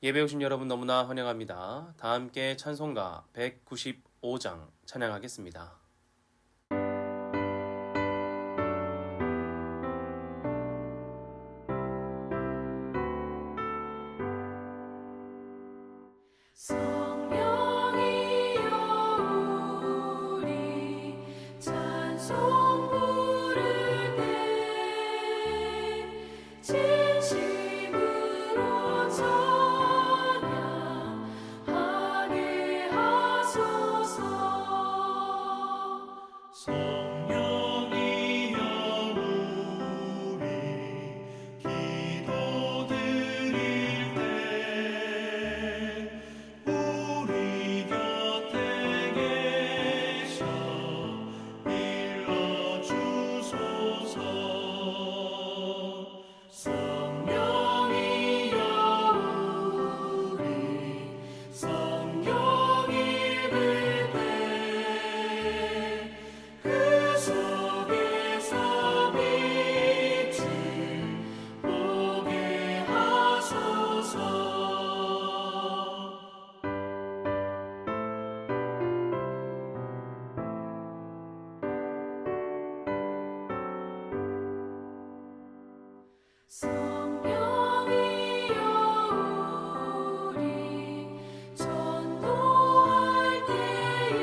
예배 오신 여러분 너무나 환영합니다. 다 함께 찬송가 195장 찬양하겠습니다. 성령이여 우리 찬송 부를 때 진심으로 찬양하게 하소서. 성령이여 우리 기도드릴 때 우리 곁에 계셔 일러주소서. 성령이여 우리 성경 읽을 때 그 속에서 빛을 보게 하소서. 성령이여 우리 전도할 때에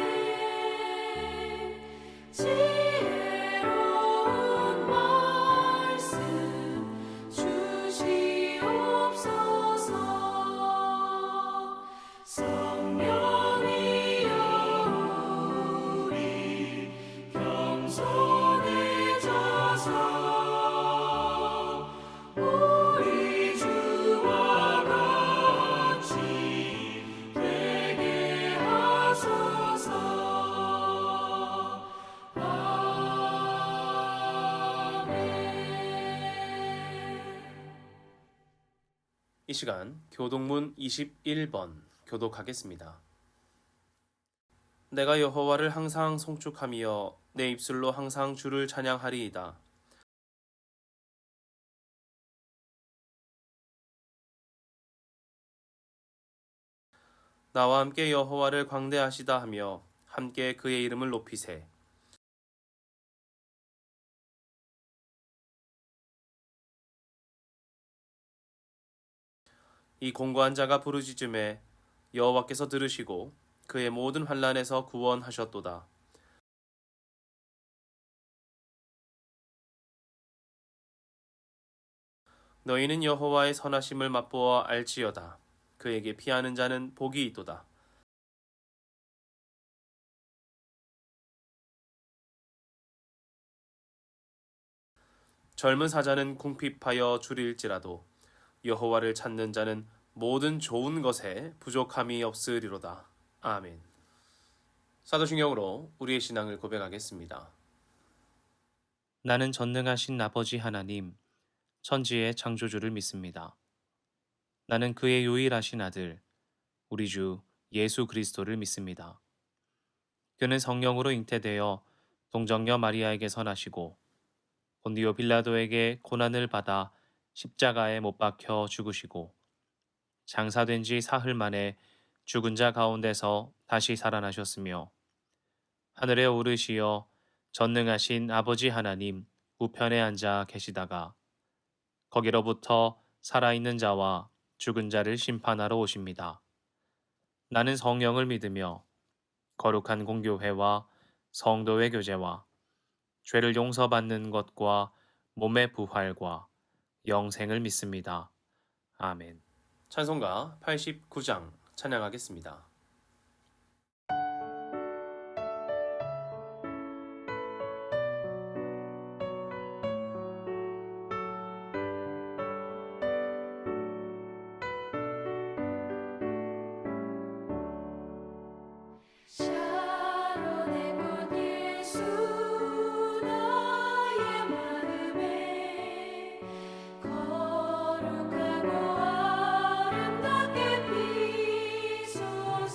지혜로운 말씀 주시옵소서. 성령이여 우리 겸손해져서 우리 주와 같이 되게 하소서. 아멘. 이 시간 교독문 21번 교독하겠습니다. 내가 여호와를 항상 송축하며 내 입술로 항상 주를 찬양하리이다. 나와 함께 여호와를 광대하시다 하며 함께 그의 이름을 높이세. 이 공고한 자가 부르짖음에 여호와께서 들으시고 그의 모든 환난에서 구원하셨도다. 너희는 여호와의 선하심을 맛보아 알지어다. 그에게 피하는 자는 복이 있도다. 젊은 사자는 궁핍하여 줄일지라도 여호와를 찾는 자는 모든 좋은 것에 부족함이 없으리로다. 아멘. 사도신경으로 우리의 신앙을 고백하겠습니다. 나는 전능하신 아버지 하나님, 천지의 창조주를 믿습니다. 나는 그의 유일하신 아들, 우리 주 예수 그리스도를 믿습니다. 그는 성령으로 잉태되어 동정녀 마리아에게 선하시고 본디오 빌라도에게 고난을 받아 십자가에 못 박혀 죽으시고 장사된 지 사흘 만에 죽은 자 가운데서 다시 살아나셨으며 하늘에 오르시어 전능하신 아버지 하나님 우편에 앉아 계시다가 거기로부터 살아있는 자와 죽은 자를 심판하러 오십니다. 나는 성령을 믿으며 거룩한 공교회와 성도의 교제와 죄를 용서받는 것과 몸의 부활과 영생을 믿습니다. 아멘. 찬송가 89장 찬양하겠습니다. 샤론의 꽃 예수 나의 마음에 거룩하고 아름답게 피소서.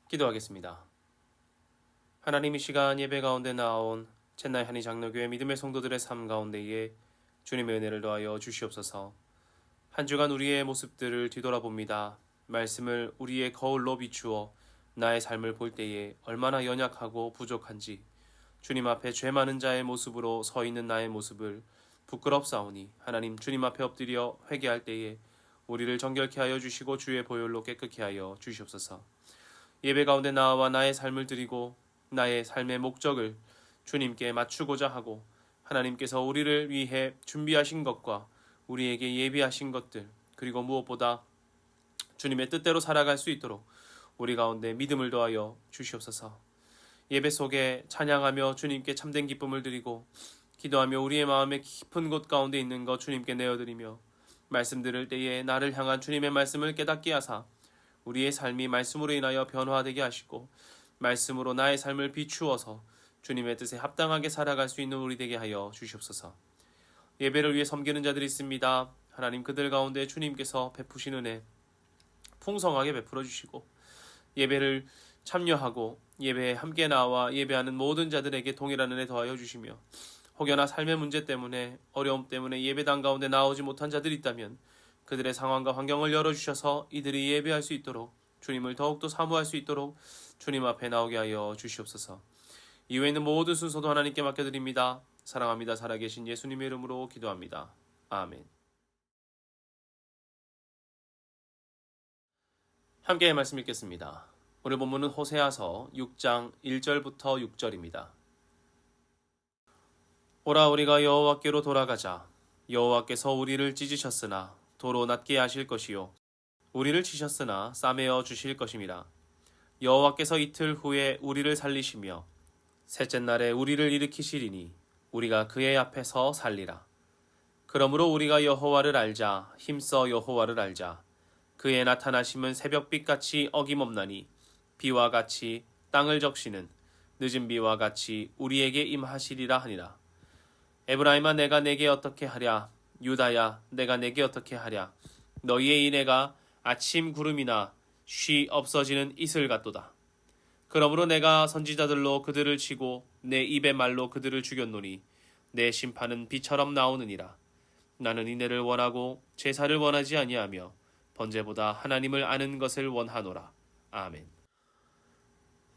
기도하겠습니다. 하나님, 이 시간 예배 가운데 나온 첸나이 한인 장로교회 믿음의 성도들의 삶 가운데에 주님의 은혜를 더하여 주시옵소서. 한 주간 우리의 모습들을 뒤돌아봅니다. 말씀을 우리의 거울로 비추어 나의 삶을 볼 때에 얼마나 연약하고 부족한지, 주님 앞에 죄 많은 자의 모습으로 서 있는 나의 모습을 부끄럽사오니 하나님, 주님 앞에 엎드려 회개할 때에 우리를 정결케 하여 주시고 주의 보혈로 깨끗게 하여 주시옵소서. 예배 가운데 나와 나의 삶을 드리고 나의 삶의 목적을 주님께 맞추고자 하고, 하나님께서 우리를 위해 준비하신 것과 우리에게 예비하신 것들, 그리고 무엇보다 주님의 뜻대로 살아갈 수 있도록 우리 가운데 믿음을 더하여 주시옵소서. 예배 속에 찬양하며 주님께 참된 기쁨을 드리고 기도하며 우리의 마음의 깊은 곳 가운데 있는 것 주님께 내어드리며, 말씀 들을 때에 나를 향한 주님의 말씀을 깨닫게 하사 우리의 삶이 말씀으로 인하여 변화되게 하시고, 말씀으로 나의 삶을 비추어서 주님의 뜻에 합당하게 살아갈 수 있는 우리 되게 하여 주시옵소서. 예배를 위해 섬기는 자들이 있습니다. 하나님, 그들 가운데 주님께서 베푸신 은혜 풍성하게 베풀어 주시고, 예배를 참여하고 예배에 함께 나와 예배하는 모든 자들에게 동일한 은혜 더하여 주시며, 혹여나 삶의 문제 때문에, 어려움 때문에 예배당 가운데 나오지 못한 자들이 있다면 그들의 상황과 환경을 열어주셔서 이들이 예배할 수 있도록, 주님을 더욱더 사모할 수 있도록 주님 앞에 나오게 하여 주시옵소서. 이외에 있는 모든 순서도 하나님께 맡겨드립니다. 사랑합니다. 살아계신 예수님의 이름으로 기도합니다. 아멘. 함께 말씀 읽겠습니다. 오늘 본문은 호세아서 6장 1절부터 6절입니다. 오라, 우리가 여호와께로 돌아가자. 여호와께서 우리를 찢으셨으나 도로 낫게 하실 것이요, 우리를 치셨으나 싸매어 주실 것임이라. 여호와께서 이틀 후에 우리를 살리시며 셋째 날에 우리를 일으키시리니 우리가 그의 앞에서 살리라. 그러므로 우리가 여호와를 알자. 힘써 여호와를 알자. 그의 나타나심은 새벽빛같이 어김없나니 비와 같이 땅을 적시는 늦은 비와 같이 우리에게 임하시리라 하니라. 에브라임아, 내가 내게 어떻게 하랴? 유다야, 내가 내게 어떻게 하랴? 너희의 인애가 아침 구름이나 쉬 없어지는 이슬 같도다. 그러므로 내가 선지자들로 그들을 치고 내 입의 말로 그들을 죽였노니 내 심판은 비처럼 나오느니라. 나는 인애를 원하고 제사를 원하지 아니하며 번제보다 하나님을 아는 것을 원하노라. 아멘.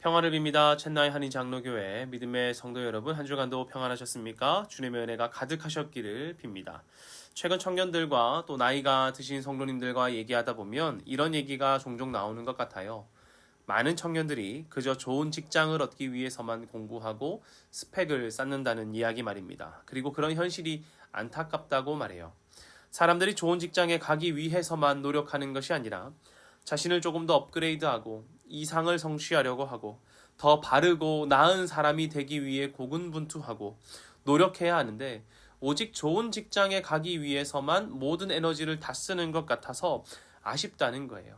평화를 빕니다. 첸나이 한인 장로교회 믿음의 성도 여러분, 한 주간도 평안하셨습니까? 주님의 은혜가 가득하셨기를 빕니다. 최근 청년들과 또 나이가 드신 성도님들과 얘기하다 보면 이런 얘기가 종종 나오는 것 같아요. 많은 청년들이 그저 좋은 직장을 얻기 위해서만 공부하고 스펙을 쌓는다는 이야기 말입니다. 그리고 그런 현실이 안타깝다고 말해요. 사람들이 좋은 직장에 가기 위해서만 노력하는 것이 아니라 자신을 조금 더 업그레이드하고 이상을 성취하려고 하고 더 바르고 나은 사람이 되기 위해 고군분투하고 노력해야 하는데, 오직 좋은 직장에 가기 위해서만 모든 에너지를 다 쓰는 것 같아서 아쉽다는 거예요.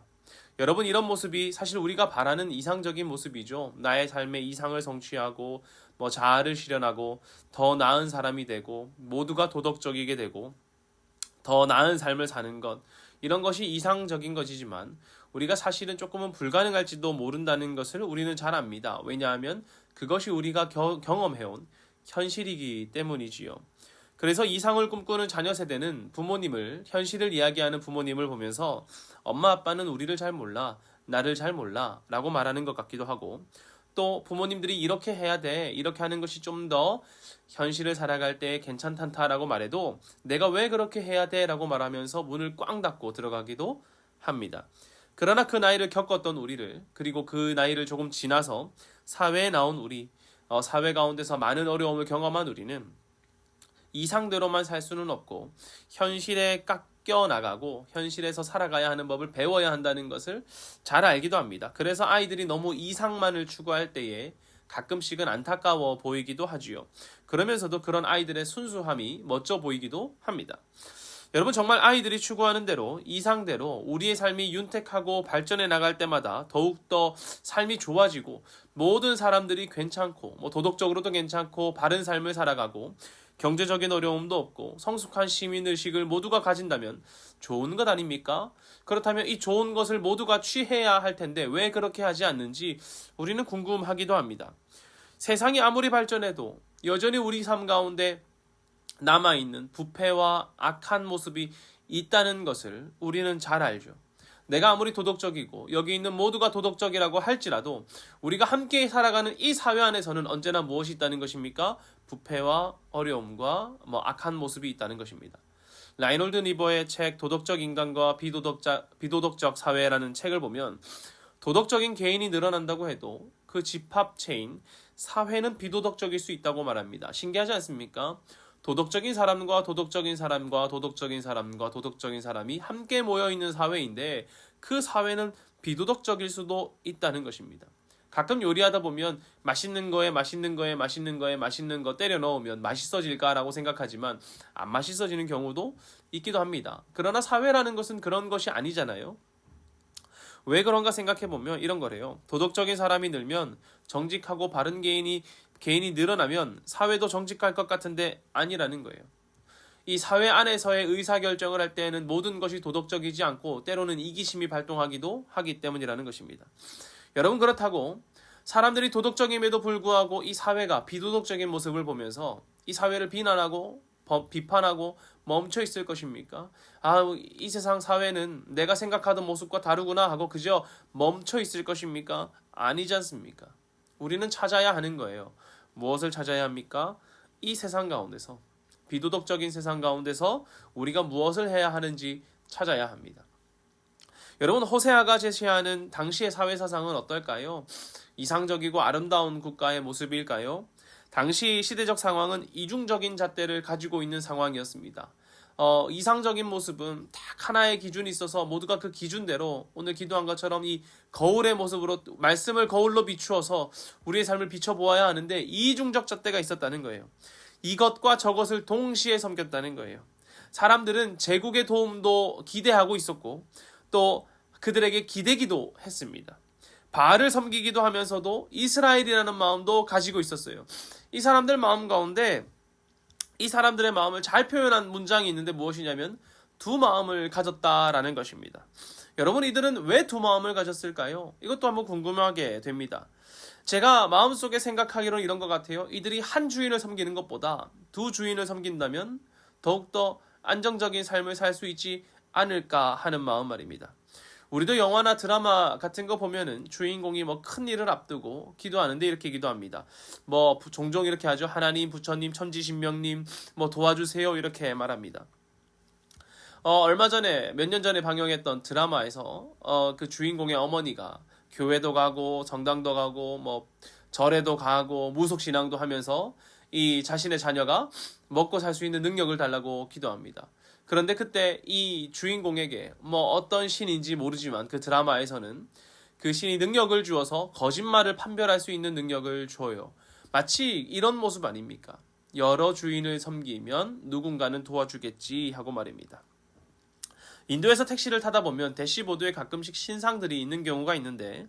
여러분, 이런 모습이 사실 우리가 바라는 이상적인 모습이죠. 나의 삶의 이상을 성취하고 자아를 실현하고 더 나은 사람이 되고 모두가 도덕적이게 되고 더 나은 삶을 사는 것, 이런 것이 이상적인 것이지만 우리가 사실은 조금은 불가능할지도 모른다는 것을 우리는 잘 압니다. 왜냐하면 그것이 우리가 경험해온 현실이기 때문이지요. 그래서 이상을 꿈꾸는 자녀 세대는 부모님을, 현실을 이야기하는 부모님을 보면서 엄마 아빠는 우리를 잘 몰라, 나를 잘 몰라 라고 말하는 것 같기도 하고, 또 부모님들이 이렇게 해야 돼, 이렇게 하는 것이 좀 더 현실을 살아갈 때 괜찮단다라고 말해도 내가 왜 그렇게 해야 돼 라고 말하면서 문을 꽝 닫고 들어가기도 합니다. 그러나 그 나이를 겪었던 우리를, 그리고 그 나이를 조금 지나서 사회에 나온 우리, 사회 가운데서 많은 어려움을 경험한 우리는 이상대로만 살 수는 없고 현실에 깎여 나가고 현실에서 살아가야 하는 법을 배워야 한다는 것을 잘 알기도 합니다. 그래서 아이들이 너무 이상만을 추구할 때에 가끔씩은 안타까워 보이기도 하지요. 그러면서도 그런 아이들의 순수함이 멋져 보이기도 합니다. 여러분, 정말 아이들이 추구하는 대로, 이상대로 우리의 삶이 윤택하고 발전해 나갈 때마다 더욱더 삶이 좋아지고 모든 사람들이 괜찮고 도덕적으로도 괜찮고 바른 삶을 살아가고 경제적인 어려움도 없고 성숙한 시민의식을 모두가 가진다면 좋은 것 아닙니까? 그렇다면 이 좋은 것을 모두가 취해야 할 텐데 왜 그렇게 하지 않는지 우리는 궁금하기도 합니다. 세상이 아무리 발전해도 여전히 우리 삶 가운데 남아있는 부패와 악한 모습이 있다는 것을 우리는 잘 알죠. 내가 아무리 도덕적이고 여기 있는 모두가 도덕적이라고 할지라도 우리가 함께 살아가는 이 사회 안에서는 언제나 무엇이 있다는 것입니까? 부패와 어려움과 악한 모습이 있다는 것입니다. 라이놀드 니버의 책 도덕적 인간과 비도덕적 사회라는 책을 보면 도덕적인 개인이 늘어난다고 해도 그 집합체인 사회는 비도덕적일 수 있다고 말합니다. 신기하지 않습니까? 도덕적인 사람과 도덕적인 사람과 도덕적인 사람과 도덕적인 사람이 함께 모여있는 사회인데 그 사회는 비도덕적일 수도 있다는 것입니다. 가끔 요리하다 보면 맛있는 거에 맛있는 거에 맛있는 거에 맛있는 거 때려 넣으면 맛있어질까라고 생각하지만 안 맛있어지는 경우도 있기도 합니다. 그러나 사회라는 것은 그런 것이 아니잖아요. 왜 그런가 생각해보면 이런 거래요. 도덕적인 사람이 늘면 정직하고 바른 개인이 늘어나면 사회도 정직할 것 같은데 아니라는 거예요. 이 사회 안에서의 의사결정을 할 때에는 모든 것이 도덕적이지 않고 때로는 이기심이 발동하기도 하기 때문이라는 것입니다. 여러분, 그렇다고 사람들이 도덕적임에도 불구하고 이 사회가 비도덕적인 모습을 보면서 이 사회를 비난하고 비판하고 멈춰 있을 것입니까? 이 세상 사회는 내가 생각하던 모습과 다르구나 하고 그저 멈춰 있을 것입니까? 아니지 않습니까? 우리는 찾아야 하는 거예요. 무엇을 찾아야 합니까? 이 세상 가운데서, 비도덕적인 세상 가운데서 우리가 무엇을 해야 하는지 찾아야 합니다. 여러분, 호세아가 제시하는 당시의 사회사상은 어떨까요? 이상적이고 아름다운 국가의 모습일까요? 당시 시대적 상황은 이중적인 잣대를 가지고 있는 상황이었습니다. 이상적인 모습은 딱 하나의 기준이 있어서 모두가 그 기준대로 오늘 기도한 것처럼 이 거울의 모습으로 말씀을 거울로 비추어서 우리의 삶을 비춰보아야 하는데 이중적 잣대가 있었다는 거예요. 이것과 저것을 동시에 섬겼다는 거예요. 사람들은 제국의 도움도 기대하고 있었고 또 그들에게 기대기도 했습니다. 바알을 섬기기도 하면서도 이스라엘이라는 마음도 가지고 있었어요. 이 사람들 마음 가운데 이 사람들의 마음을 잘 표현한 문장이 있는데 무엇이냐면 두 마음을 가졌다라는 것입니다. 여러분, 이들은 왜 두 마음을 가졌을까요? 이것도 한번 궁금하게 됩니다. 제가 마음속에 생각하기로는 이런 것 같아요. 이들이 한 주인을 섬기는 것보다 두 주인을 섬긴다면 더욱더 안정적인 삶을 살 수 있지 않을까 하는 마음 말입니다. 우리도 영화나 드라마 같은 거 보면은 주인공이 큰 일을 앞두고 기도하는데 이렇게 기도합니다. 종종 이렇게 하죠. 하나님, 부처님, 천지신명님, 도와주세요 이렇게 말합니다. 얼마 전에 몇 년 전에 방영했던 드라마에서 그 주인공의 어머니가 교회도 가고 성당도 가고 절에도 가고 무속신앙도 하면서 이 자신의 자녀가 먹고 살 수 있는 능력을 달라고 기도합니다. 그런데 그때 이 주인공에게 어떤 신인지 모르지만 그 드라마에서는 그 신이 능력을 주어서 거짓말을 판별할 수 있는 능력을 줘요. 마치 이런 모습 아닙니까? 여러 주인을 섬기면 누군가는 도와주겠지 하고 말입니다. 인도에서 택시를 타다 보면 대시보드에 가끔씩 신상들이 있는 경우가 있는데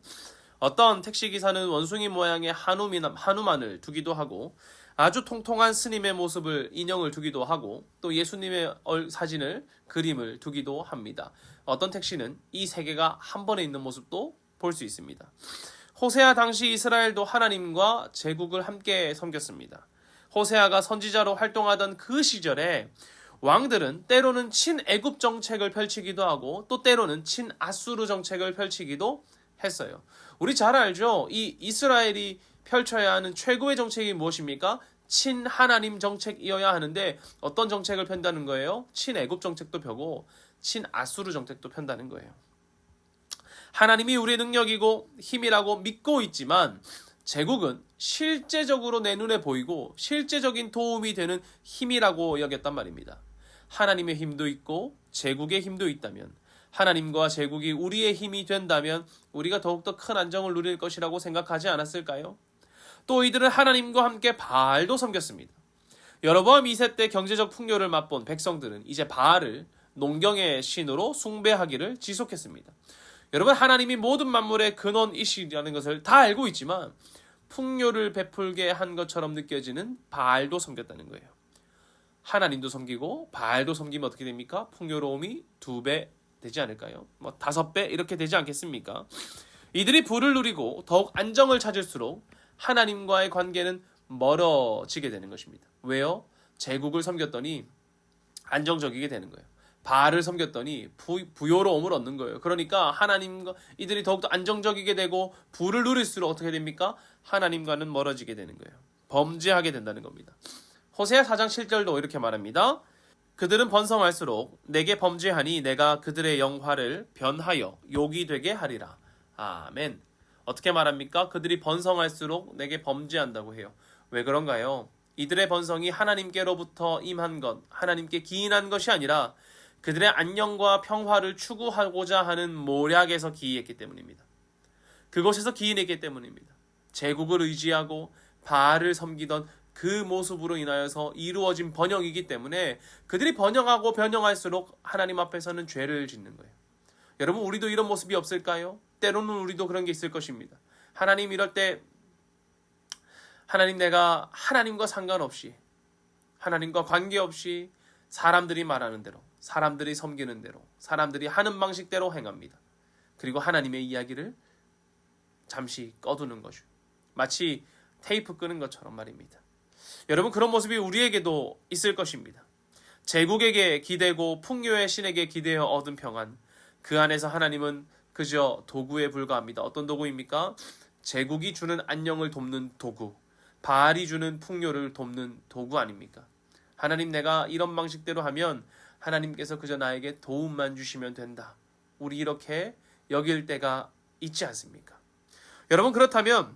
어떤 택시기사는 원숭이 모양의 한우만을 두기도 하고 아주 통통한 스님의 모습을 인형을 두기도 하고 또 예수님의 사진을 그림을 두기도 합니다. 어떤 택시는 이 세 개가 한 번에 있는 모습도 볼 수 있습니다. 호세아 당시 이스라엘도 하나님과 제국을 함께 섬겼습니다. 호세아가 선지자로 활동하던 그 시절에 왕들은 때로는 친애굽 정책을 펼치기도 하고 또 때로는 친아수르 정책을 펼치기도 했어요. 우리 잘 알죠? 이 이스라엘이 펼쳐야 하는 최고의 정책이 무엇입니까? 친하나님 정책이어야 하는데 어떤 정책을 편다는 거예요? 친애굽 정책도 펴고 친아수르 정책도 편다는 거예요. 하나님이 우리의 능력이고 힘이라고 믿고 있지만 제국은 실제적으로 내 눈에 보이고 실제적인 도움이 되는 힘이라고 여겼단 말입니다. 하나님의 힘도 있고 제국의 힘도 있다면 하나님과 제국이 우리의 힘이 된다면 우리가 더욱더 큰 안정을 누릴 것이라고 생각하지 않았을까요? 또 이들은 하나님과 함께 바알도 섬겼습니다. 여로보암 2세 때 경제적 풍요를 맛본 백성들은 이제 바알을 농경의 신으로 숭배하기를 지속했습니다. 여러분, 하나님이 모든 만물의 근원이시라는 것을 다 알고 있지만 풍요를 베풀게 한 것처럼 느껴지는 바알도 섬겼다는 거예요. 하나님도 섬기고 바알도 섬기면 어떻게 됩니까? 풍요로움이 2배 되지 않을까요? 5배 이렇게 되지 않겠습니까? 이들이 부를 누리고 더욱 안정을 찾을수록 하나님과의 관계는 멀어지게 되는 것입니다. 왜요? 제국을 섬겼더니 안정적이게 되는 거예요. 바알을 섬겼더니 부요로움을 얻는 거예요. 그러니까 하나님과 이들이 더욱더 안정적이게 되고 부를 누릴수록 어떻게 됩니까? 하나님과는 멀어지게 되는 거예요. 범죄하게 된다는 겁니다. 호세아 4장 7절도 이렇게 말합니다. 그들은 번성할수록 내게 범죄하니 내가 그들의 영화를 변하여 욕이 되게 하리라. 아멘. 어떻게 말합니까? 그들이 번성할수록 내게 범죄한다고 해요. 왜 그런가요? 이들의 번성이 하나님께로부터 임한 것, 하나님께 기인한 것이 아니라 그들의 안녕과 평화를 추구하고자 하는 모략에서 기이했기 때문입니다. 그곳에서 기인했기 때문입니다. 제국을 의지하고 바알을 섬기던 그 모습으로 인하여서 이루어진 번영이기 때문에 그들이 번영하고 변형할수록 하나님 앞에서는 죄를 짓는 거예요. 여러분, 우리도 이런 모습이 없을까요? 때로는 우리도 그런 게 있을 것입니다. 하나님, 이럴 때 하나님, 내가 하나님과 상관없이, 하나님과 관계없이 사람들이 말하는 대로, 사람들이 섬기는 대로, 사람들이 하는 방식대로 행합니다. 그리고 하나님의 이야기를 잠시 꺼두는 것이죠. 마치 테이프 끄는 것처럼 말입니다. 여러분, 그런 모습이 우리에게도 있을 것입니다. 제국에게 기대고 풍요의 신에게 기대어 얻은 평안, 그 안에서 하나님은 그저 도구에 불과합니다. 어떤 도구입니까? 제국이 주는 안녕을 돕는 도구, 바알이 주는 풍요를 돕는 도구 아닙니까? 하나님, 내가 이런 방식대로 하면 하나님께서 그저 나에게 도움만 주시면 된다. 우리 이렇게 여길 때가 있지 않습니까? 여러분, 그렇다면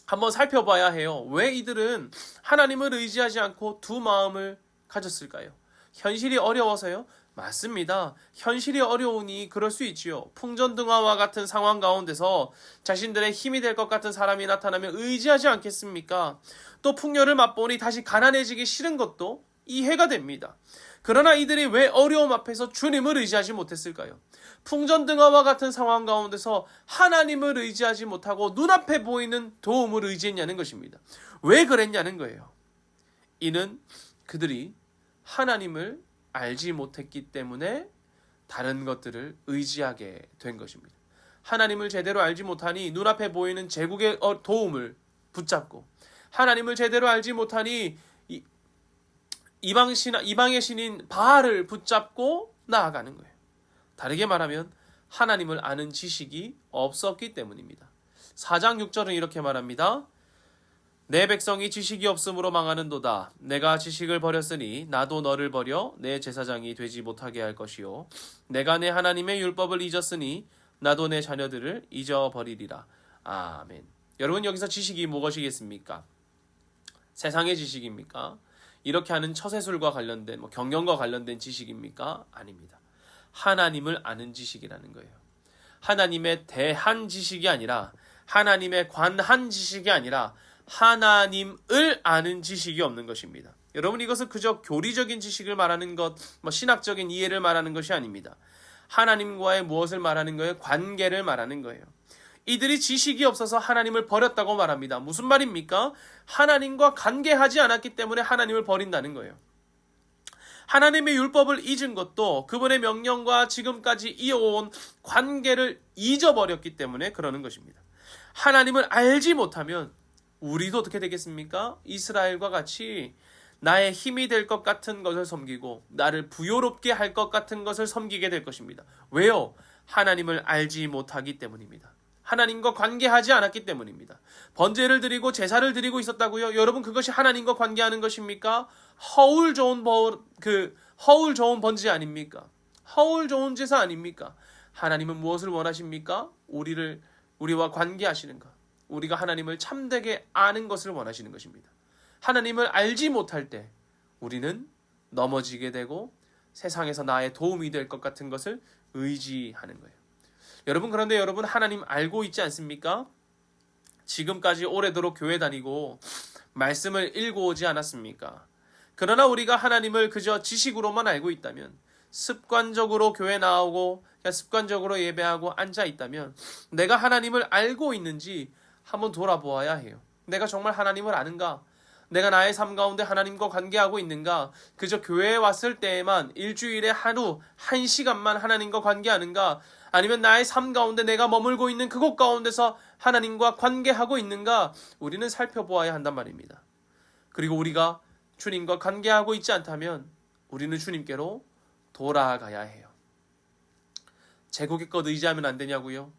한번 살펴봐야 해요. 왜 이들은 하나님을 의지하지 않고 두 마음을 가졌을까요? 현실이 어려워서요? 맞습니다. 현실이 어려우니 그럴 수 있지요. 풍전등화와 같은 상황 가운데서 자신들의 힘이 될 것 같은 사람이 나타나면 의지하지 않겠습니까? 또 풍요를 맛보니 다시 가난해지기 싫은 것도 이해가 됩니다. 그러나 이들이 왜 어려움 앞에서 주님을 의지하지 못했을까요? 풍전등화와 같은 상황 가운데서 하나님을 의지하지 못하고 눈앞에 보이는 도움을 의지했냐는 것입니다. 왜 그랬냐는 거예요. 이는 그들이 하나님을 알지 못했기 때문에 다른 것들을 의지하게 된 것입니다. 하나님을 제대로 알지 못하니 눈앞에 보이는 제국의 도움을 붙잡고, 하나님을 제대로 알지 못하니 이방의 신인 바알을 붙잡고 나아가는 거예요. 다르게 말하면 하나님을 아는 지식이 없었기 때문입니다. 4장 6절은 이렇게 말합니다. 내 백성이 지식이 없음으로 망하는도다. 내가 지식을 버렸으니 나도 너를 버려 내 제사장이 되지 못하게 할 것이요. 내가 내 하나님의 율법을 잊었으니 나도 내 자녀들을 잊어버리리라. 아멘. 여러분, 여기서 지식이 무엇이겠습니까? 세상의 지식입니까? 이렇게 하는 처세술과 관련된 경영과 관련된 지식입니까? 아닙니다. 하나님을 아는 지식이라는 거예요. 하나님에 대한 지식이 아니라, 하나님에 관한 지식이 아니라 하나님을 아는 지식이 없는 것입니다. 여러분, 이것은 그저 교리적인 지식을 말하는 것, 신학적인 이해를 말하는 것이 아닙니다. 하나님과의 무엇을 말하는 거예요? 관계를 말하는 거예요. 이들이 지식이 없어서 하나님을 버렸다고 말합니다. 무슨 말입니까? 하나님과 관계하지 않았기 때문에 하나님을 버린다는 거예요. 하나님의 율법을 잊은 것도 그분의 명령과 지금까지 이어온 관계를 잊어버렸기 때문에 그러는 것입니다. 하나님을 알지 못하면 우리도 어떻게 되겠습니까? 이스라엘과 같이 나의 힘이 될 것 같은 것을 섬기고 나를 부요롭게 할 것 같은 것을 섬기게 될 것입니다. 왜요? 하나님을 알지 못하기 때문입니다. 하나님과 관계하지 않았기 때문입니다. 번제를 드리고 제사를 드리고 있었다고요? 여러분, 그것이 하나님과 관계하는 것입니까? 허울 좋은 번제 아닙니까? 허울 좋은 제사 아닙니까? 하나님은 무엇을 원하십니까? 우리와 관계하시는 것, 우리가 하나님을 참되게 아는 것을 원하시는 것입니다. 하나님을 알지 못할 때 우리는 넘어지게 되고 세상에서 나의 도움이 될 것 같은 것을 의지하는 거예요. 여러분, 그런데 여러분, 하나님 알고 있지 않습니까? 지금까지 오래도록 교회 다니고 말씀을 읽어오지 않았습니까? 그러나 우리가 하나님을 그저 지식으로만 알고 있다면, 습관적으로 교회 나오고 그냥 습관적으로 예배하고 앉아 있다면 내가 하나님을 알고 있는지 한번 돌아보아야 해요. 내가 정말 하나님을 아는가? 내가 나의 삶 가운데 하나님과 관계하고 있는가? 그저 교회에 왔을 때에만 일주일에 하루 1시간만 하나님과 관계하는가? 아니면 나의 삶 가운데 내가 머물고 있는 그곳 가운데서 하나님과 관계하고 있는가? 우리는 살펴보아야 한단 말입니다. 그리고 우리가 주님과 관계하고 있지 않다면 우리는 주님께로 돌아가야 해요. 제국의 것 의지하면 안 되냐고요?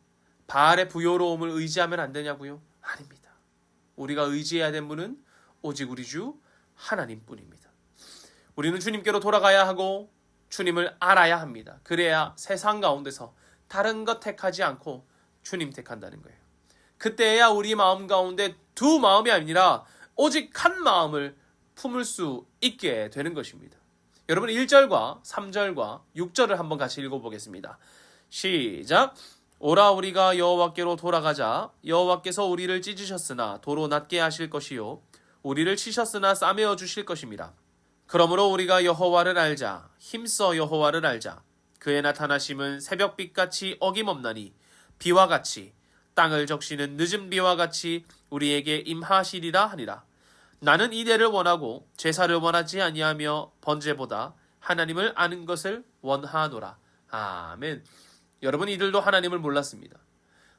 바알의 부요로움을 의지하면 안 되냐고요? 아닙니다. 우리가 의지해야 된 분은 오직 우리 주 하나님뿐입니다. 우리는 주님께로 돌아가야 하고 주님을 알아야 합니다. 그래야 세상 가운데서 다른 것 택하지 않고 주님 택한다는 거예요. 그때야 우리 마음 가운데 두 마음이 아니라 오직 한 마음을 품을 수 있게 되는 것입니다. 여러분 1절과 3절과 6절을 한번 같이 읽어보겠습니다. 시작. 오라 우리가 여호와께로 돌아가자. 여호와께서 우리를 찢으셨으나 도로 낮게 하실 것이요 우리를 치셨으나 싸매어 주실 것입니다. 그러므로 우리가 여호와를 알자. 힘써 여호와를 알자. 그의 나타나심은 새벽빛같이 어김없나니 비와 같이 땅을 적시는 늦은 비와 같이 우리에게 임하시리라 하니라. 나는 이대를 원하고 제사를 원하지 아니하며 번제보다 하나님을 아는 것을 원하노라. 아멘. 여러분 이들도 하나님을 몰랐습니다.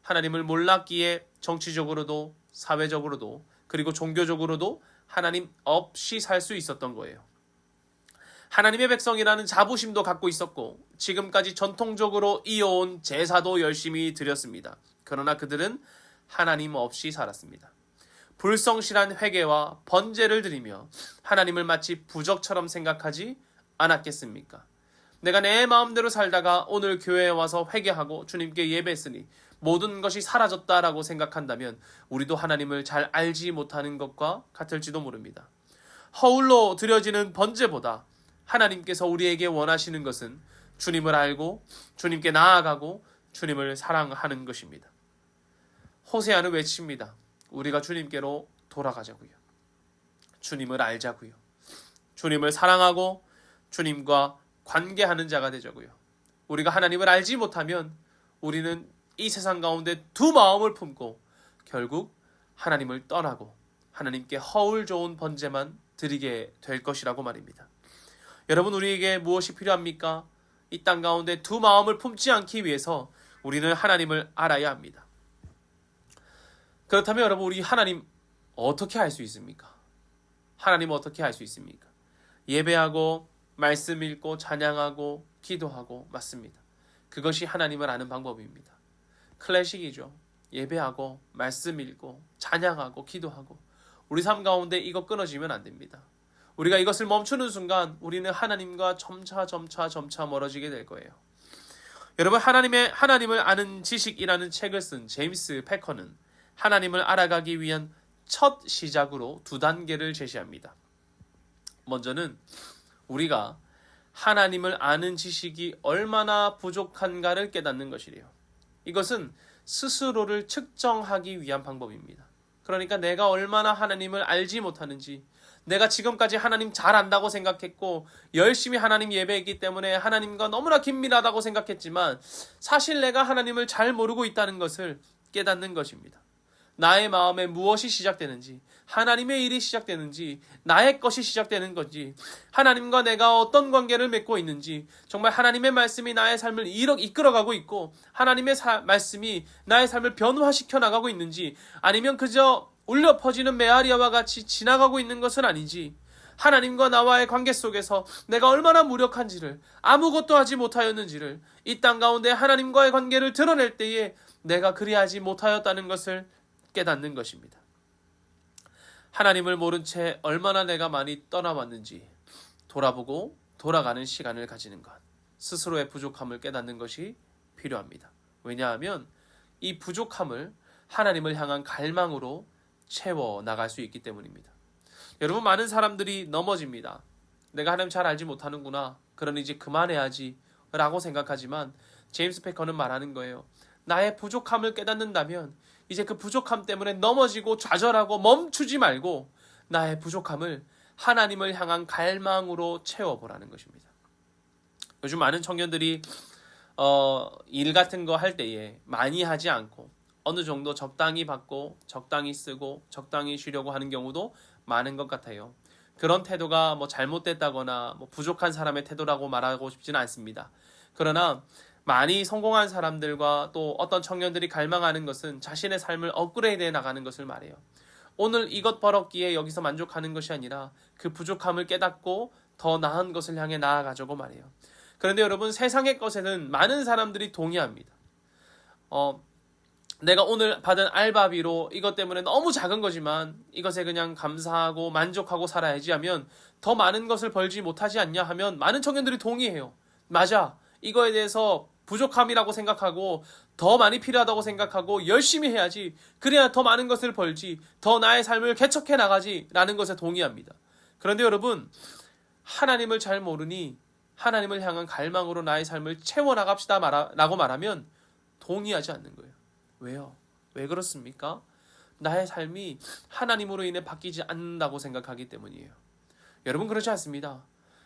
하나님을 몰랐기에 정치적으로도 사회적으로도 그리고 종교적으로도 하나님 없이 살 수 있었던 거예요. 하나님의 백성이라는 자부심도 갖고 있었고 지금까지 전통적으로 이어온 제사도 열심히 드렸습니다. 그러나 그들은 하나님 없이 살았습니다. 불성실한 회개와 번제를 드리며 하나님을 마치 부적처럼 생각하지 않았겠습니까? 내가 내 마음대로 살다가 오늘 교회에 와서 회개하고 주님께 예배했으니 모든 것이 사라졌다라고 생각한다면 우리도 하나님을 잘 알지 못하는 것과 같을지도 모릅니다. 허울로 드려지는 번제보다 하나님께서 우리에게 원하시는 것은 주님을 알고 주님께 나아가고 주님을 사랑하는 것입니다. 호세아는 외칩니다. 우리가 주님께로 돌아가자고요. 주님을 알자고요. 주님을 사랑하고 주님과 관계하는 자가 되자고요. 우리가 하나님을 알지 못하면 우리는 이 세상 가운데 두 마음을 품고 결국 하나님을 떠나고 하나님께 허울 좋은 번제만 드리게 될 것이라고 말입니다. 여러분 우리에게 무엇이 필요합니까? 이 땅 가운데 두 마음을 품지 않기 위해서 우리는 하나님을 알아야 합니다. 그렇다면 여러분 우리 하나님 어떻게 알 수 있습니까? 하나님 어떻게 알 수 있습니까? 예배하고 말씀 읽고 찬양하고 기도하고 맞습니다. 그것이 하나님을 아는 방법입니다. 클래식이죠. 예배하고 말씀 읽고 찬양하고 기도하고 우리 삶 가운데 이거 끊어지면 안 됩니다. 우리가 이것을 멈추는 순간 우리는 하나님과 점차 멀어지게 될 거예요. 여러분 하나님을 아는 지식이라는 책을 쓴 제임스 패커는 하나님을 알아가기 위한 첫 시작으로 두 단계를 제시합니다. 먼저는 우리가 하나님을 아는 지식이 얼마나 부족한가를 깨닫는 것이래요. 이것은 스스로를 측정하기 위한 방법입니다. 그러니까 내가 얼마나 하나님을 알지 못하는지, 내가 지금까지 하나님 잘 안다고 생각했고 열심히 하나님 예배했기 때문에 하나님과 너무나 긴밀하다고 생각했지만 사실 내가 하나님을 잘 모르고 있다는 것을 깨닫는 것입니다. 나의 마음에 무엇이 시작되는지, 하나님의 일이 시작되는지, 나의 것이 시작되는 건지, 하나님과 내가 어떤 관계를 맺고 있는지, 정말 하나님의 말씀이 나의 삶을 이끌어가고 있고 하나님의 말씀이 나의 삶을 변화시켜 나가고 있는지, 아니면 그저 울려 퍼지는 메아리아와 같이 지나가고 있는 것은 아닌지, 하나님과 나와의 관계 속에서 내가 얼마나 무력한지를, 아무것도 하지 못하였는지를, 이 땅 가운데 하나님과의 관계를 드러낼 때에 내가 그리하지 못하였다는 것을 깨닫는 것입니다. 하나님을 모른 채 얼마나 내가 많이 떠나왔는지 돌아보고 돌아가는 시간을 가지는 것, 스스로의 부족함을 깨닫는 것이 필요합니다. 왜냐하면 이 부족함을 하나님을 향한 갈망으로 채워 나갈 수 있기 때문입니다. 여러분 많은 사람들이 넘어집니다. 내가 하나님 잘 알지 못하는구나, 그러니 이제 그만해야지 라고 생각하지만 제임스 패커는 말하는 거예요. 나의 부족함을 깨닫는다면 이제 그 부족함 때문에 넘어지고 좌절하고 멈추지 말고 나의 부족함을 하나님을 향한 갈망으로 채워보라는 것입니다. 요즘 많은 청년들이 일 같은 거 할 때에 많이 하지 않고 어느 정도 적당히 받고 적당히 쓰고 적당히 쉬려고 하는 경우도 많은 것 같아요. 그런 태도가 뭐 잘못됐다거나 뭐 부족한 사람의 태도라고 말하고 싶지는 않습니다. 그러나 많이 성공한 사람들과 또 어떤 청년들이 갈망하는 것은 자신의 삶을 업그레이드해 나가는 것을 말해요. 오늘 이것 벌었기에 여기서 만족하는 것이 아니라 그 부족함을 깨닫고 더 나은 것을 향해 나아가자고 말해요. 그런데 여러분, 세상의 것에는 많은 사람들이 동의합니다. 내가 오늘 받은 알바비로 이것 때문에 너무 작은 거지만 이것에 그냥 감사하고 만족하고 살아야지 하면 더 많은 것을 벌지 못하지 않냐 하면 많은 청년들이 동의해요. 맞아. 이거에 대해서 부족함이라고 생각하고 더 많이 필요하다고 생각하고 열심히 해야지. 그래야 더 많은 것을 벌지. 더 나의 삶을 개척해 나가지. 라는 것에 동의합니다. 그런데 여러분, 하나님을 잘 모르니 하나님을 향한 갈망으로 나의 삶을 채워나갑시다 라고 말하면 동의하지 않는 거예요. 왜요? 왜 그렇습니까? 나의 삶이 하나님으로 인해 바뀌지 않는다고 생각하기 때문이에요. 여러분, 그렇지 않습니다.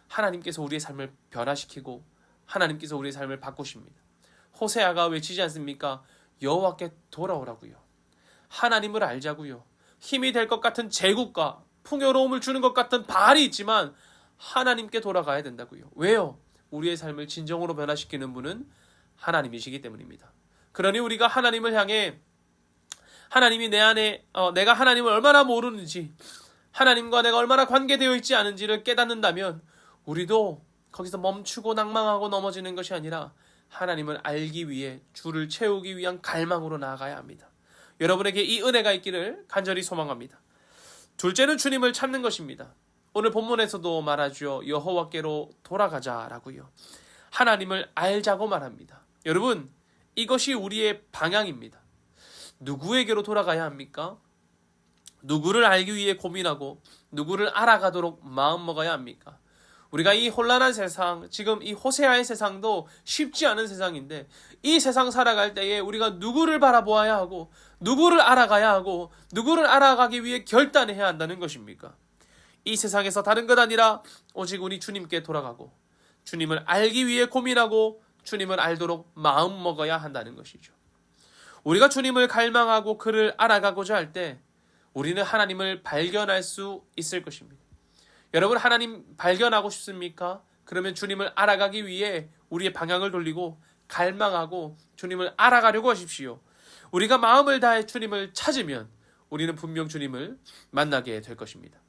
하나님께서 우리의 삶을 변화시키고 하나님께서 우리의 삶을 바꾸십니다. 호세아가 외치지 않습니까? 여호와께 돌아오라고요. 하나님을 알자고요. 힘이 될 것 같은 제국과 풍요로움을 주는 것 같은 바알이 있지만 하나님께 돌아가야 된다고요. 왜요? 우리의 삶을 진정으로 변화시키는 분은 하나님이시기 때문입니다. 그러니 우리가 하나님을 향해 하나님이 내 안에 내가 하나님을 얼마나 모르는지, 하나님과 내가 얼마나 관계되어 있지 않은지를 깨닫는다면 우리도 거기서 멈추고 낭망하고 넘어지는 것이 아니라 하나님을 알기 위해 주를 채우기 위한 갈망으로 나아가야 합니다. 여러분에게 이 은혜가 있기를 간절히 소망합니다. 둘째는 주님을 찾는 것입니다. 오늘 본문에서도 말하죠. 여호와께로 돌아가자라고요. 하나님을 알자고 말합니다. 여러분, 이것이 우리의 방향입니다. 누구에게로 돌아가야 합니까? 누구를 알기 위해 고민하고 누구를 알아가도록 마음먹어야 합니까? 우리가 이 혼란한 세상, 지금 이 호세아의 세상도 쉽지 않은 세상인데 이 세상 살아갈 때에 우리가 누구를 바라보아야 하고 누구를 알아가야 하고 누구를 알아가기 위해 결단해야 한다는 것입니까? 이 세상에서 다른 것 아니라 오직 우리 주님께 돌아가고 주님을 알기 위해 고민하고 주님을 알도록 마음먹어야 한다는 것이죠. 우리가 주님을 갈망하고 그를 알아가고자 할 때 우리는 하나님을 발견할 수 있을 것입니다. 여러분, 하나님 발견하고 싶습니까? 그러면 주님을 알아가기 위해 우리의 방향을 돌리고 갈망하고 주님을 알아가려고 하십시오. 우리가 마음을 다해 주님을 찾으면 우리는 분명 주님을 만나게 될 것입니다.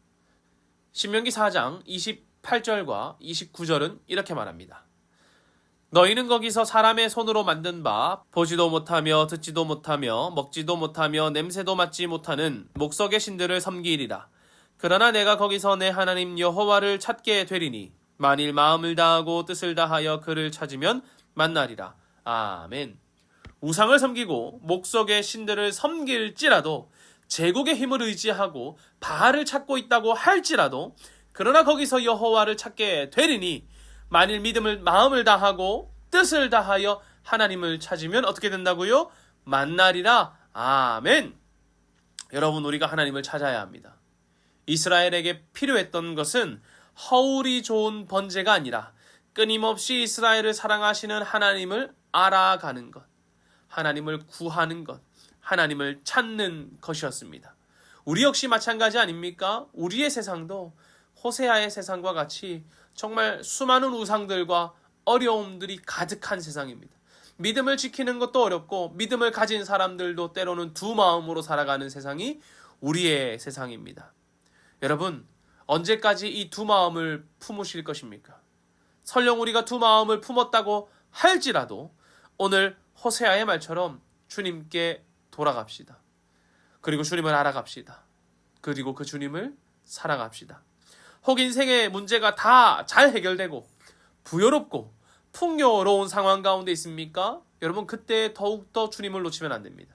신명기 4장 28절과 29절은 이렇게 말합니다. 너희는 거기서 사람의 손으로 만든 바 보지도 못하며 듣지도 못하며 먹지도 못하며 냄새도 맡지 못하는 목석의 신들을 섬기리라. 그러나 내가 거기서 내 하나님 여호와를 찾게 되리니 만일 마음을 다하고 뜻을 다하여 그를 찾으면 만나리라. 아멘. 우상을 섬기고 목석의 신들을 섬길지라도 제국의 힘을 의지하고 바알을 찾고 있다고 할지라도 그러나 거기서 여호와를 찾게 되리니 만일 마음을 다하고 뜻을 다하여 하나님을 찾으면 어떻게 된다고요? 만나리라. 아멘. 여러분, 우리가 하나님을 찾아야 합니다. 이스라엘에게 필요했던 것은 허울이 좋은 번제가 아니라 끊임없이 이스라엘을 사랑하시는 하나님을 알아가는 것, 하나님을 구하는 것, 하나님을 찾는 것이었습니다. 우리 역시 마찬가지 아닙니까? 우리의 세상도 호세아의 세상과 같이 정말 수많은 우상들과 어려움들이 가득한 세상입니다. 믿음을 지키는 것도 어렵고 믿음을 가진 사람들도 때로는 두 마음으로 살아가는 세상이 우리의 세상입니다. 여러분, 언제까지 이 두 마음을 품으실 것입니까? 설령 우리가 두 마음을 품었다고 할지라도 오늘 호세아의 말처럼 주님께 돌아갑시다. 그리고 주님을 알아갑시다. 그리고 그 주님을 사랑합시다. 혹 인생의 문제가 다 잘 해결되고 부여롭고 풍요로운 상황 가운데 있습니까? 여러분, 그때 더욱더 주님을 놓치면 안 됩니다.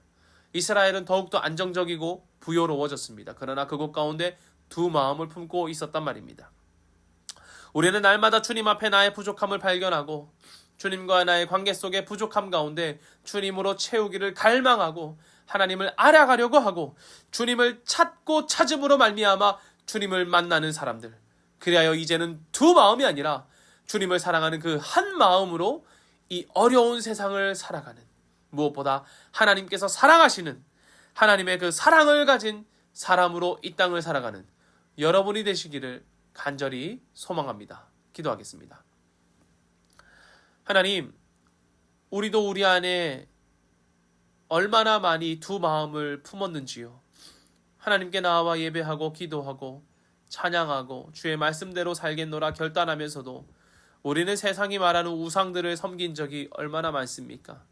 이스라엘은 더욱더 안정적이고 부여로워졌습니다. 그러나 그곳 가운데 두 마음을 품고 있었단 말입니다. 우리는 날마다 주님 앞에 나의 부족함을 발견하고 주님과 나의 관계 속의 부족함 가운데 주님으로 채우기를 갈망하고 하나님을 알아가려고 하고 주님을 찾고 찾음으로 말미암아 주님을 만나는 사람들, 그리하여 이제는 두 마음이 아니라 주님을 사랑하는 그 한 마음으로 이 어려운 세상을 살아가는, 무엇보다 하나님께서 사랑하시는 하나님의 그 사랑을 가진 사람으로 이 땅을 살아가는 여러분이 되시기를 간절히 소망합니다. 기도하겠습니다. 하나님, 우리도 우리 안에 얼마나 많이 두 마음을 품었는지요. 하나님께 나와 예배하고 기도하고 찬양하고 주의 말씀대로 살겠노라 결단하면서도 우리는 세상이 말하는 우상들을 섬긴 적이 얼마나 많습니까?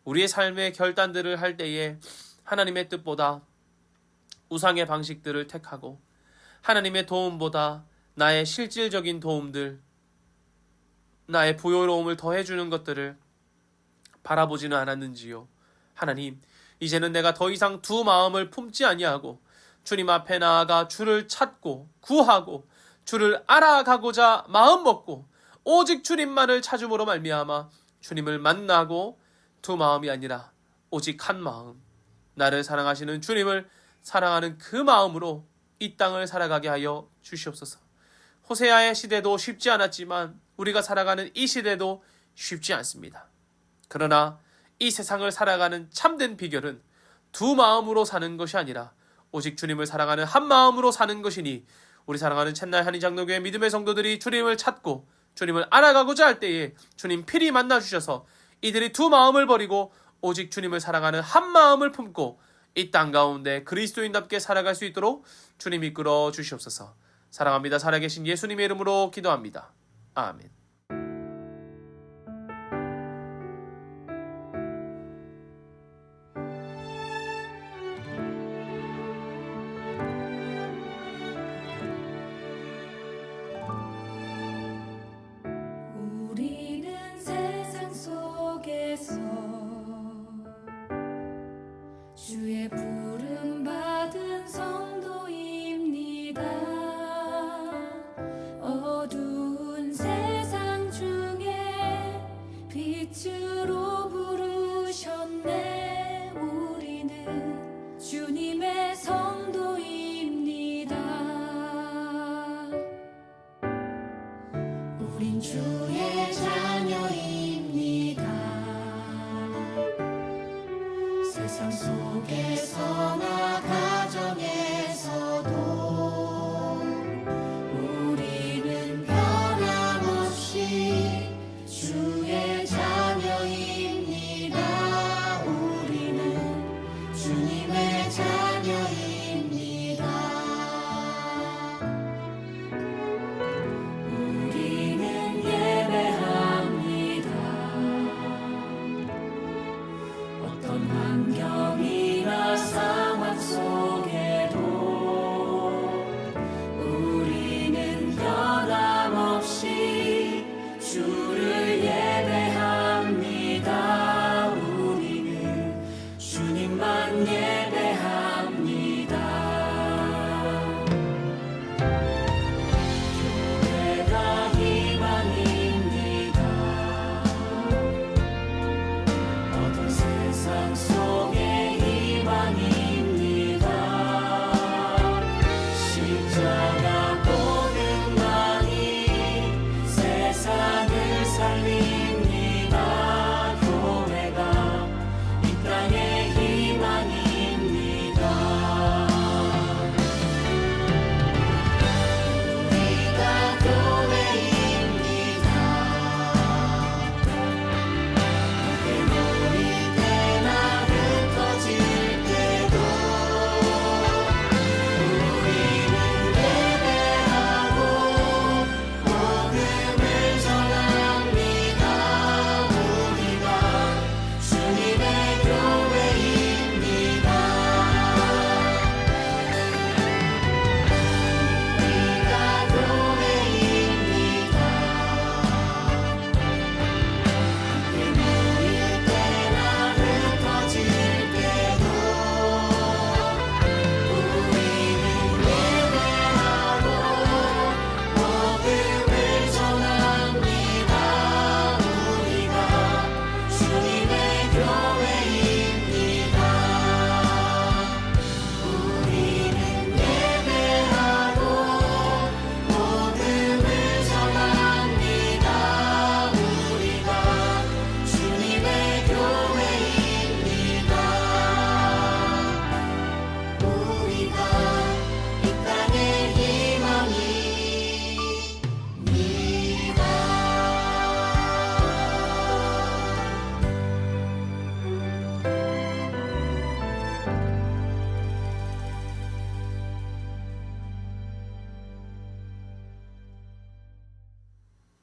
우리의 삶의 결단들을 할 때에 하나님의 뜻보다 우상의 방식들을 택하고 하나님의 도움보다 나의 실질적인 도움들, 나의 부요로움을 더해주는 것들을 바라보지는 않았는지요. 하나님, 이제는 내가 더 이상 두 마음을 품지 아니하고 주님 앞에 나아가 주를 찾고 구하고 주를 알아가고자 마음 먹고 오직 주님만을 찾음으로 말미암아 주님을 만나고 두 마음이 아니라 오직 한 마음, 나를 사랑하시는 주님을 사랑하는 그 마음으로 이 땅을 살아가게 하여 주시옵소서. 호세아의 시대도 쉽지 않았지만 우리가 살아가는 이 시대도 쉽지 않습니다. 그러나 이 세상을 살아가는 참된 비결은 두 마음으로 사는 것이 아니라 오직 주님을 사랑하는 한 마음으로 사는 것이니 우리 사랑하는 챗날 한인장로교회 믿음의 성도들이 주님을 찾고 주님을 알아가고자 할 때에 주님 필히 만나주셔서 이들이 두 마음을 버리고 오직 주님을 사랑하는 한 마음을 품고 이 땅 가운데 그리스도인답게 살아갈 수 있도록 주님 이끌어 주시옵소서. 사랑합니다. 살아계신 예수님의 이름으로 기도합니다. 아멘. 우리는 세상 속에서 주의 부름 받은 성도입니다. 어두운 세상 중에 빛으로 부르셨네. 우리는 주님의 성도입니다. 우린 주의 자녀입니다. 세상 속에서나 가정에서도 우리는 변함없이 주의 자녀입니다. 우리는 주님의 자녀입니다. 우리는 예배합니다. 어떤 환경이나 상황 속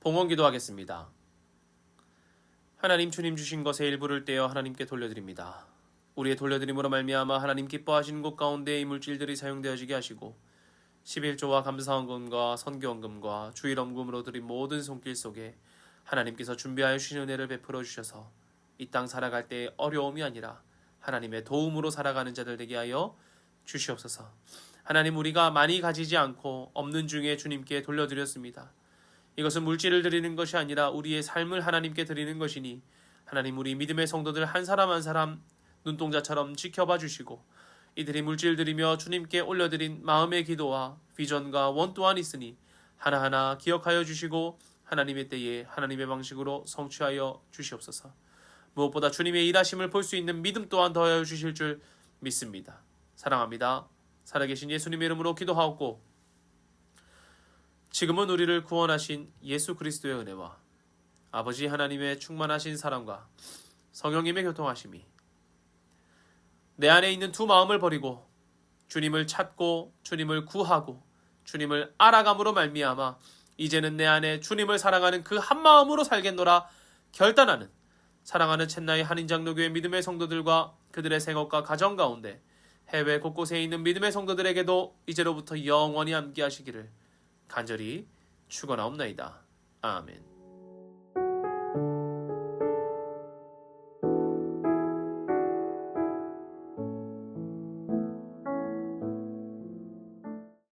봉헌 기도하겠습니다. 하나님, 주님 주신 것의 일부를 떼어 하나님께 돌려드립니다. 우리의 돌려드림으로 말미암아 하나님 기뻐하시는 곳 가운데 이 물질들이 사용되어지게 하시고 11조와 감사헌금과 선교헌금과 주일헌금으로 드린 모든 손길 속에 하나님께서 준비하여 주신 은혜를 베풀어 주셔서 이 땅 살아갈 때의 어려움이 아니라 하나님의 도움으로 살아가는 자들 되게 하여 주시옵소서. 하나님, 우리가 많이 가지지 않고 없는 중에 주님께 돌려드렸습니다. 이것은 물질을 드리는 것이 아니라 우리의 삶을 하나님께 드리는 것이니 하나님, 우리 믿음의 성도들 한 사람 한 사람 눈동자처럼 지켜봐 주시고 이들이 물질 드리며 주님께 올려드린 마음의 기도와 비전과 원 또한 있으니 하나하나 기억하여 주시고 하나님의 때에 하나님의 방식으로 성취하여 주시옵소서. 무엇보다 주님의 일하심을 볼 수 있는 믿음 또한 더하여 주실 줄 믿습니다. 사랑합니다. 살아계신 예수님의 이름으로 기도하옵고 지금은 우리를 구원하신 예수 그리스도의 은혜와 아버지 하나님의 충만하신 사랑과 성령님의 교통하심이 내 안에 있는 두 마음을 버리고 주님을 찾고 주님을 구하고 주님을 알아감으로 말미암아 이제는 내 안에 주님을 사랑하는 그 한 마음으로 살겠노라 결단하는 사랑하는 챗나이 한인장로교회 믿음의 성도들과 그들의 생업과 가정 가운데 해외 곳곳에 있는 믿음의 성도들에게도 이제로부터 영원히 함께하시기를 간절히 축원하옵나이다. 아멘.